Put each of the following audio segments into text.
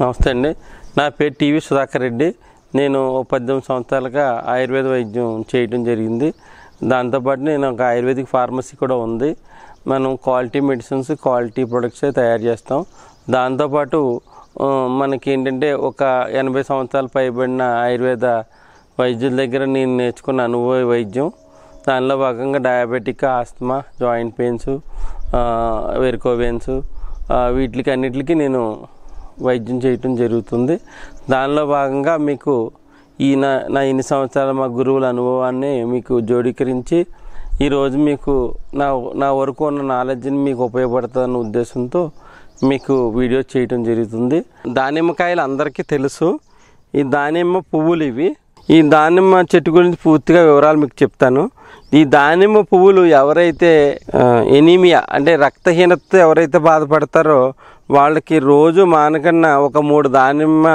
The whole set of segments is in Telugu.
నమస్తే అండి, నా పేరు టీవీ సుధాకర్ రెడ్డి. నేను 18 సంవత్సరాలుగా ఆయుర్వేద వైద్యం చేయడం జరిగింది. దాంతోపాటు నేను ఒక ఆయుర్వేదిక్ ఫార్మసీ కూడా ఉంది. మనం క్వాలిటీ మెడిసిన్స్, క్వాలిటీ ప్రొడక్ట్సే తయారు చేస్తాం. దాంతోపాటు మనకి ఏంటంటే ఒక 80 సంవత్సరాలు పైబడిన ఆయుర్వేద వైద్యుల దగ్గర నేను నేర్చుకున్న అనుభవ వైద్యం. దానిలో భాగంగా డయాబెటిక్, ఆస్తమా, జాయింట్ పెయిన్స్, వెరికోవెన్స్ వీటికి అన్నిటికీ నేను వైద్యం చేయటం జరుగుతుంది. దానిలో భాగంగా మీకు నా ఇన్ని సంవత్సరాల మా గురువుల అనుభవాన్ని మీకు జోడీకరించి ఈరోజు మీకు నా వరకు ఉన్న నాలెడ్జ్ని మీకు ఉపయోగపడుతుందన్న ఉద్దేశంతో మీకు వీడియో చేయటం జరుగుతుంది. దానిమ్మకాయలు అందరికీ తెలుసు. ఈ దానిమ్మ పువ్వులు ఇవి. ఈ దానిమ్మ చెట్టు గురించి పూర్తిగా వివరాలు మీకు చెప్తాను. ఈ దానిమ్మ పువ్వులు ఎవరైతే ఎనీమియా అంటే రక్తహీనత ఎవరైతే బాధపడతారో వాళ్ళకి రోజు మానకన్నా ఒక 3 దానిమ్మ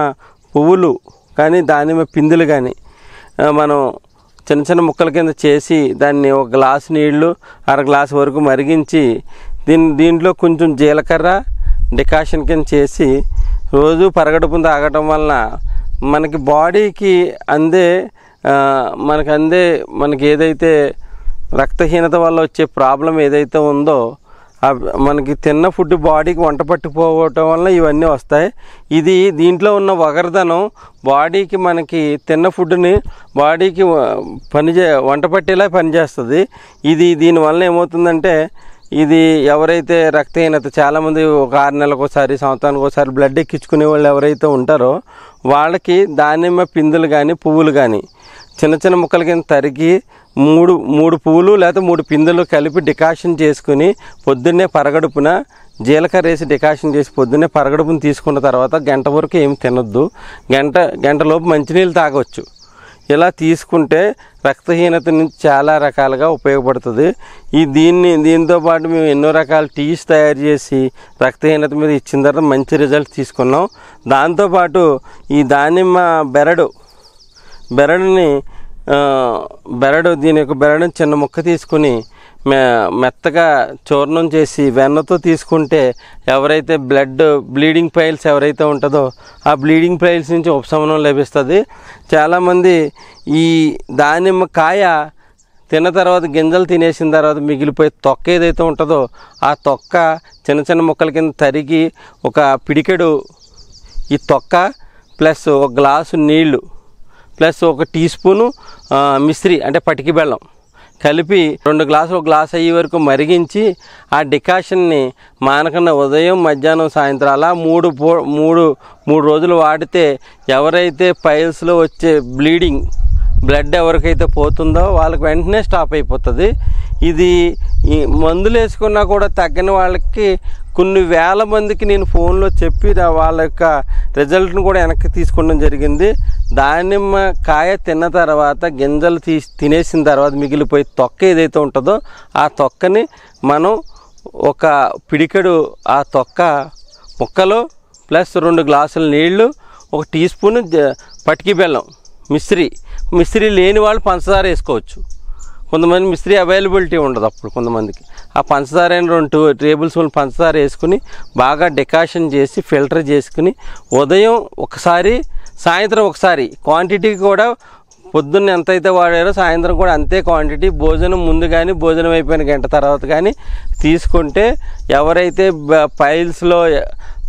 పువ్వులు కానీ దానిమ్మ పిందులు కానీ మనం చిన్న చిన్న ముక్కల కింద చేసి దాన్ని ఒక గ్లాసు నీళ్లు 1/2 గ్లాసు వరకు మరిగించి దీంట్లో కొంచెం జీలకర్ర డికాషన్ కింద చేసి రోజు పరగడుపున తాగటం వలన మనకి బాడీకి మనకి ఏదైతే రక్తహీనత వల్ల వచ్చే ప్రాబ్లం ఏదైతే ఉందో మనకి తిన్న ఫుడ్ బాడీకి వంట పట్టుకుపోవటం వల్ల ఇవన్నీ వస్తాయి. దీంట్లో ఉన్న వగరదనం బాడీకి మనకి తిన్న ఫుడ్ని బాడీకి వంట పట్టేలా పనిచేస్తుంది. దీనివల్ల ఏమవుతుందంటే ఇది ఎవరైతే రక్తహీనత చాలామంది ఒక 6 నెలలకు ఒకసారి, సంవత్సరానికి ఒకసారి బ్లడ్ ఎక్కించుకునే వాళ్ళు ఎవరైతే ఉంటారో వాళ్ళకి దానిమ్మ పిందులు కానీ పువ్వులు కానీ చిన్న చిన్న ముక్కల కింద తరిగి మూడు పువ్వులు లేదా 3 పిందులు కలిపి డికాషన్ చేసుకుని పొద్దున్నే పరగడుపున జీలకర్ర వేసి డికాషన్ చేసి పొద్దున్నే పరగడుపున తీసుకున్న తర్వాత గంట వరకు ఏమి తినొద్దు. గంటలోపు మంచినీళ్ళు తాగవచ్చు. ఇలా తీసుకుంటే రక్తహీనత నుంచి చాలా రకాలుగా ఉపయోగపడుతుంది. దీంతో పాటు మేము ఎన్నో రకాల టీస్ తయారు చేసి రక్తహీనత మీద ఇచ్చిన తర్వాత మంచి రిజల్ట్ తీసుకున్నాం. దాంతోపాటు ఈ దానిమ్మ దీని యొక్క బెరడుని చిన్న ముక్క తీసుకుని మెత్తగా చూర్ణం చేసి వెన్నతో తీసుకుంటే ఎవరైతే బ్లీడింగ్ పైల్స్ ఎవరైతే ఉంటుందో ఆ బ్లీడింగ్ పైల్స్ నుంచి ఉపశమనం లభిస్తుంది. చాలామంది ఈ దానిమ్మ కాయ తిన్న తర్వాత గింజలు తినేసిన తర్వాత మిగిలిపోయి తొక్క ఏదైతే ఉంటుందో ఆ తొక్క చిన్న చిన్న ముక్కల కింద తరిగి ఒక పిడికెడు ఈ తొక్క ప్లస్ 1 గ్లాసు నీళ్లు ప్లస్ 1 టీ స్పూను మిశ్రీ అంటే పటికి బెల్లం కలిపి 2 గ్లాసులు 1 గ్లాస్ అయ్యే వరకు మరిగించి ఆ డికాషన్ని మానకన్నా ఉదయం, మధ్యాహ్నం, సాయంత్రం అలా 3 రోజులు వాడితే ఎవరైతే పైల్స్లో వచ్చే బ్లడ్ ఎవరికైతే పోతుందో వాళ్ళకి వెంటనే స్టాప్ అయిపోతుంది. ఈ మందులు వేసుకున్నా కూడా తగ్గని వాళ్ళకి కొన్ని వేల మందికి నేను ఫోన్లో చెప్పి వాళ్ళ యొక్క రిజల్ట్ను కూడా వెనక్కి తీసుకోవడం జరిగింది. దానిమ్మ కాయ తిన్న తర్వాత గింజలు తినేసిన తర్వాత మిగిలిపోయి తొక్క ఏదైతే ఉంటుందో ఆ తొక్కని మనం ఒక పిడికెడు ఆ తొక్క ముక్కలు ప్లస్ 2 గ్లాసుల నీళ్లు 1 టీ స్పూన్ పటికి బెల్లం మిశ్రీ లేని వాళ్ళు పంచదార వేసుకోవచ్చు. కొంతమంది మిశ్రీ అవైలబిలిటీ ఉండదు అప్పుడు కొంతమందికి. ఆ పంచదార 2 టేబుల్ స్పూన్ పంచదార వేసుకుని బాగా డికాషన్ చేసి ఫిల్టర్ చేసుకుని ఉదయం ఒకసారి, సాయంత్రం ఒకసారి క్వాంటిటీ కూడా పొద్దున్న ఎంతైతే వాడారో సాయంత్రం కూడా అంతే క్వాంటిటీ. భోజనం ముందు కానీ భోజనం అయిపోయిన గంట తర్వాత కానీ తీసుకుంటే ఎవరైతే పైల్స్లో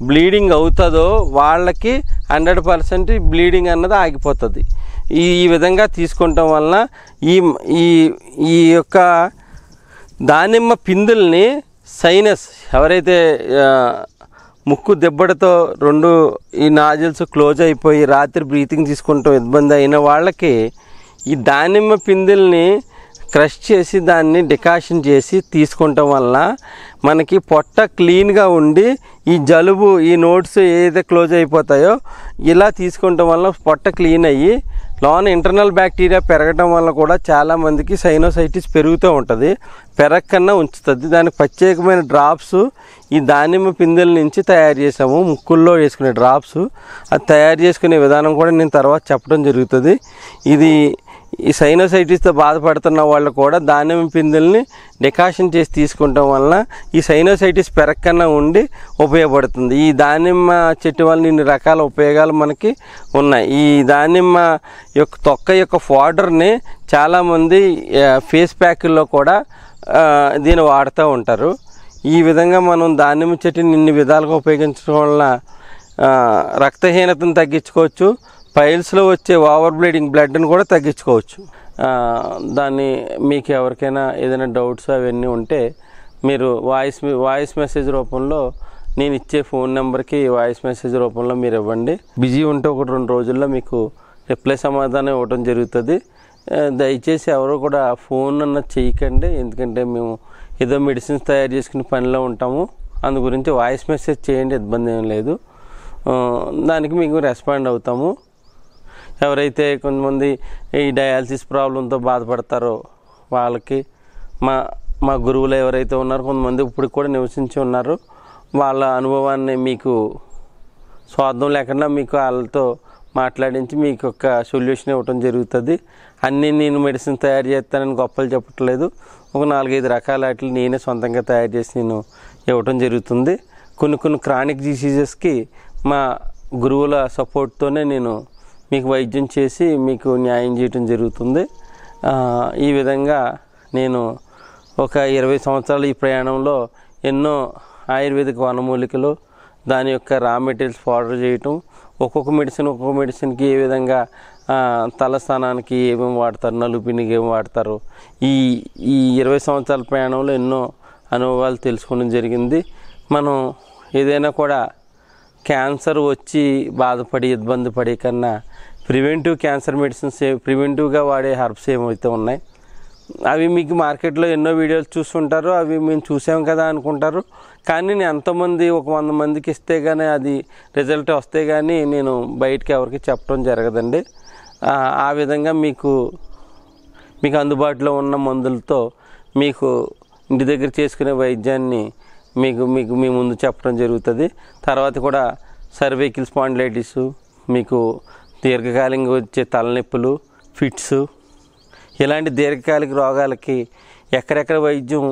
బ్లీడింగ్ అవుతుందో వాళ్ళకి 100% బ్లీడింగ్ అన్నది ఆగిపోతుంది. ఈ విధంగా తీసుకుంటాం వలన ఈ యొక్క దానిమ్మ పిందుల్ని సైనస్ ఎవరైతే ముక్కు దెబ్బడతో 2 ఈ నాజిల్స్ క్లోజ్ అయిపోయి రాత్రి బ్రీతింగ్ తీసుకుంటాం ఇబ్బంది అయిన వాళ్ళకి ఈ దానిమ్మ పిందుల్ని క్రష్ చేసి దాన్ని డికాషన్ చేసి తీసుకుంటాం వల్ల మనకి పొట్ట క్లీన్గా ఉండి ఈ జలుబు ఈ నోట్స్ ఏదైతే క్లోజ్ అయిపోతాయో ఇలా తీసుకుంటాం వల్ల పొట్ట క్లీన్ అయ్యి లోన ఇంటర్నల్ బ్యాక్టీరియా పెరగడం వల్ల కూడా చాలామందికి సైనోసైటిస్ పెరుగుతూ ఉంటుంది. పెరగకన్నా ఉంచుతుంది. దానికి ప్రత్యేకమైన డ్రాప్స్ ఈ దానిమ్మ పిందెల నుంచి తయారు చేసాము. ముక్కుల్లో వేసుకునే డ్రాప్స్ అది తయారు చేసుకునే విధానం కూడా నేను తర్వాత చెప్పడం జరుగుతుంది. ఈ సైనోసైటిస్తో బాధపడుతున్న వాళ్ళు కూడా దానిమ్మ పిందెల్ని డికాషన్ చేసి తీసుకుంటాం వలన ఈ సైనోసైటిస్ పెరగకుండా ఉండి ఉపయోగపడుతుంది. ఈ దానిమ్మ చెట్టు వల్ల ఇన్ని రకాల ఉపయోగాలు మనకి ఉన్నాయి. ఈ దానిమ్మ యొక్క తొక్క యొక్క పౌడర్ని చాలామంది ఫేస్ ప్యాకుల్లో కూడా దీన్ని వాడుతూ ఉంటారు. ఈ విధంగా మనం దానిమ్మ చెట్టుని ఇన్ని విధాలుగా ఉపయోగించడం వల్ల రక్తహీనతను తగ్గించుకోవచ్చు, పైల్స్లో వచ్చే ఓవర్ బ్లీడింగ్ బ్లడ్ని కూడా తగ్గించుకోవచ్చు. దాన్ని మీకు ఎవరికైనా ఏదైనా డౌట్స్ అవన్నీ ఉంటే మీరు వాయిస్ మెసేజ్ రూపంలో నేను ఇచ్చే ఫోన్ నెంబర్కి వాయిస్ మెసేజ్ రూపంలో మీరు ఇవ్వండి. బిజీ ఉంటే 1-2 రోజుల్లో మీకు రిప్లై సమాధానం ఇవ్వడం జరుగుతుంది. దయచేసి ఎవరు కూడా ఫోన్ అన్నది చేయకండి, ఎందుకంటే మేము ఏదో మెడిసిన్స్ తయారు చేసుకునే పనిలో ఉంటాము. అందు గురించి వాయిస్ మెసేజ్ చేయండి, ఇబ్బంది ఏం లేదు. దానికి మీకు రెస్పాండ్ అవుతాము. ఎవరైతే కొంతమంది ఈ డయాలసిస్ ప్రాబ్లంతో బాధపడతారో వాళ్ళకి మా గురువులు ఎవరైతే ఉన్నారో కొంతమంది ఇప్పుడు కూడా నివసించి ఉన్నారు, వాళ్ళ అనుభవాన్ని మీకు స్వార్థం లేకుండా మీకు వాళ్ళతో మాట్లాడించి మీకు ఒక సొల్యూషన్ ఇవ్వటం జరుగుతుంది. అన్నీ నేను మెడిసిన్ తయారు చేస్తానని గొప్పలు చెప్పట్లేదు, ఒక 4-5 రకాల వాటిని నేనే సొంతంగా తయారు చేసి నేను ఇవ్వటం జరుగుతుంది. కొన్ని క్రానిక్ డిసీజెస్కి మా గురువుల సపోర్ట్తోనే నేను మీకు వైద్యం చేసి మీకు న్యాయం చేయటం జరుగుతుంది. ఈ విధంగా నేను ఒక 20 సంవత్సరాల ఈ ప్రయాణంలో ఎన్నో ఆయుర్వేదిక వనమూలికలు, దాని యొక్క రా మెటీరియల్స్ పౌడర్ చేయటం, ఒక్కొక్క మెడిసిన్కి ఏ విధంగా తలస్థానానికి ఏమేమి వాడతారు, నలుపినికి ఏమి వాడతారు, ఈ 20 సంవత్సరాల ప్రయాణంలో ఎన్నో అనుభవాలు తెలుసుకోవడం జరిగింది. మనం ఏదైనా కూడా క్యాన్సర్ వచ్చి బాధపడి ఇబ్బంది పడే కన్నా ప్రివెంటివ్ క్యాన్సర్ మెడిసిన్స్ ప్రివెంటివ్గా వాడే హర్బ్స్ ఏమైతే ఉన్నాయి అవి మీకు మార్కెట్లో ఎన్నో వీడియోలు చూస్తుంటారు, అవి మేము చూసాం కదా అనుకుంటారు. కానీ నేను ఎంతోమంది 100 మందికి ఇస్తే కానీ అది రిజల్ట్ వస్తే కానీ నేను బయటికి ఎవరికి చెప్పడం జరగదండి. ఆ విధంగా మీకు అందుబాటులో ఉన్న మందులతో మీకు ఇంటి దగ్గర చేసుకునే వైద్యాన్ని మీకు మీ ముందు చెప్పడం జరుగుతుంది. తర్వాత కూడా సర్వైకల్ స్పాండిలైటిస్, మీకు దీర్ఘకాలికంగా వచ్చే తలనొప్పులు, ఫిట్స్, ఇలాంటి దీర్ఘకాలిక రోగాలకి ఎక్కడెక్కడ వైద్యం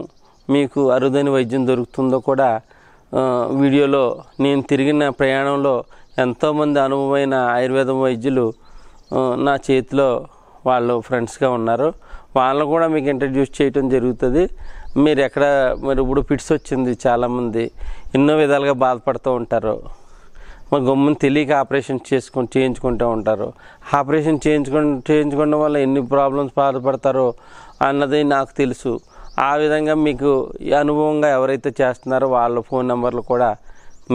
మీకు అరుదైన వైద్యం దొరుకుతుందో కూడా వీడియోలో నేను తిరిగిన ప్రయాణంలో ఎంతోమంది అనుభవమైన ఆయుర్వేదం వైద్యులు నా చేతిలో వాళ్ళు ఫ్రెండ్స్గా ఉన్నారు, వాళ్ళని కూడా మీకు ఇంట్రడ్యూస్ చేయటం జరుగుతుంది. మీరు ఇప్పుడు ఫిట్స్ వచ్చింది, చాలామంది ఎన్నో విధాలుగా బాధపడుతూ ఉంటారు, మరి గమ్ముని తెలియక ఆపరేషన్ చేయించుకుంటూ ఉంటారు. ఆపరేషన్ చేయించుకోవడం వల్ల ఎన్ని ప్రాబ్లమ్స్ బాధపడతారో అన్నది నాకు తెలుసు. ఆ విధంగా మీకు ఈ అనుభవంగా ఎవరైతే చేస్తున్నారో వాళ్ళ ఫోన్ నెంబర్లు కూడా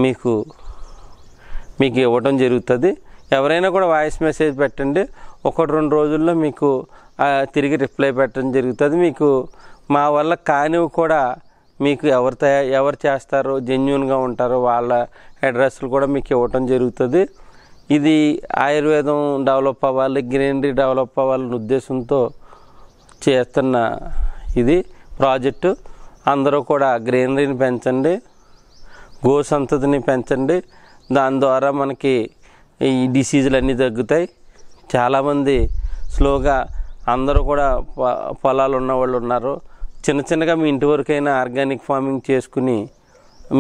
మీకు ఇవ్వటం జరుగుతుంది. ఎవరైనా కూడా వాయిస్ మెసేజ్ పెట్టండి, 1-2 రోజుల్లో మీకు తిరిగి రిప్లై పెట్టడం జరుగుతుంది. మీకు మా వల్ల కానివి కూడా మీకు ఎవరు చేస్తారో జెన్యూన్గా ఉంటారో వాళ్ళ అడ్రస్లు కూడా మీకు ఇవ్వటం జరుగుతుంది. ఇది ఆయుర్వేదం డెవలప్ అవ్వాలి, గ్రీనరీ డెవలప్ అవ్వాలనే ఉద్దేశంతో చేస్తున్న ఇది ప్రాజెక్టు. అందరూ కూడా గ్రీనరీని పెంచండి, గో సంతతిని పెంచండి, దాని ద్వారా మనకి ఈ డిసీజులు అన్నీ తగ్గుతాయి. చాలామంది స్లోగా అందరూ కూడా పొలాలు ఉన్నవాళ్ళు ఉన్నారు, చిన్నగా మీ ఇంటి వరకైనా ఆర్గానిక్ ఫార్మింగ్ చేసుకుని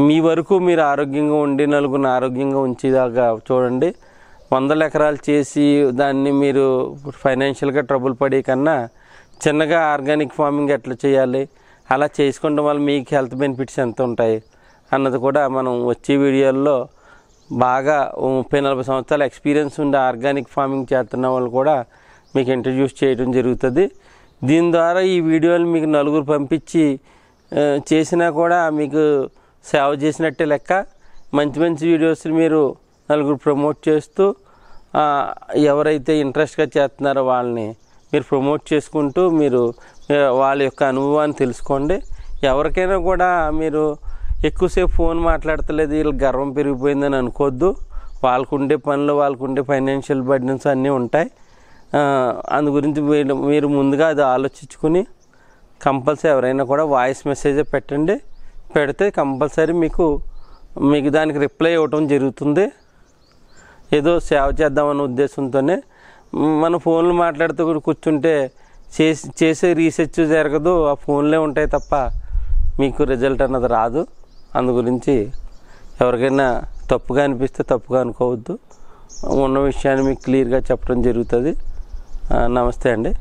మీ వరకు మీరు ఆరోగ్యంగా ఉండి నలుగురిని ఆరోగ్యంగా ఉంచేదాకా చూడండి. 100 ఎకరాలు చేసి దాన్ని మీరు ఫైనాన్షియల్గా ట్రబుల్ పడే కన్నా చిన్నగా ఆర్గానిక్ ఫార్మింగ్ ఎట్లా చేయాలి, అలా చేసుకోవడం వల్ల మీకు హెల్త్ బెనిఫిట్స్ ఎంత ఉంటాయి అన్నది కూడా మనం వచ్చే వీడియోల్లో బాగా 30-40 సంవత్సరాల ఎక్స్పీరియన్స్ ఉండే ఆర్గానిక్ ఫార్మింగ్ చేస్తున్న వాళ్ళు కూడా మీకు ఇంట్రడ్యూస్ చేయడం జరుగుతుంది. దీని ద్వారా ఈ వీడియోలు మీకు నలుగురు పంపించి చేసినా కూడా మీకు సేవ చేసినట్టే లెక్క. మంచి వీడియోస్ మీరు నలుగురు ప్రమోట్ చేస్తూ ఎవరైతే ఇంట్రెస్ట్గా చేస్తున్నారో వాళ్ళని మీరు ప్రమోట్ చేసుకుంటూ మీరు వాళ్ళ యొక్క అనుభవాన్ని తెలుసుకోండి. ఎవరికైనా కూడా మీరు ఎక్కువసేపు ఫోన్ మాట్లాడతలేదు, వీళ్ళకి గర్వం పెరిగిపోయిందని అనుకోవద్దు. వాళ్ళకుండే పనులు, వాళ్ళకుండే ఫైనాన్షియల్ బర్డెన్స్ అన్నీ ఉంటాయి. అందు గురించి మీరు ముందుగా అది ఆలోచించుకుని కంపల్సరీ ఎవరైనా కూడా వాయిస్ మెసేజే పెట్టండి. పెడితే కంపల్సరీ మీకు దానికి రిప్లై ఇవ్వటం జరుగుతుంది. ఏదో సేవ చేద్దామనే ఉద్దేశంతోనే మన ఫోన్లు మాట్లాడుతూ కూర్చుంటే చేసే రీసెర్చ్ జరగదు, ఆ ఫోన్లే ఉంటాయి తప్ప మీకు రిజల్ట్ అన్నది రాదు. అందు గురించి ఎవరికైనా తప్పుగా అనిపిస్తే తప్పుగా అనుకోవద్దు. ఉన్న విషయాన్ని మీకు క్లియర్గా చెప్పడం జరుగుతుంది. నమస్తే అండి.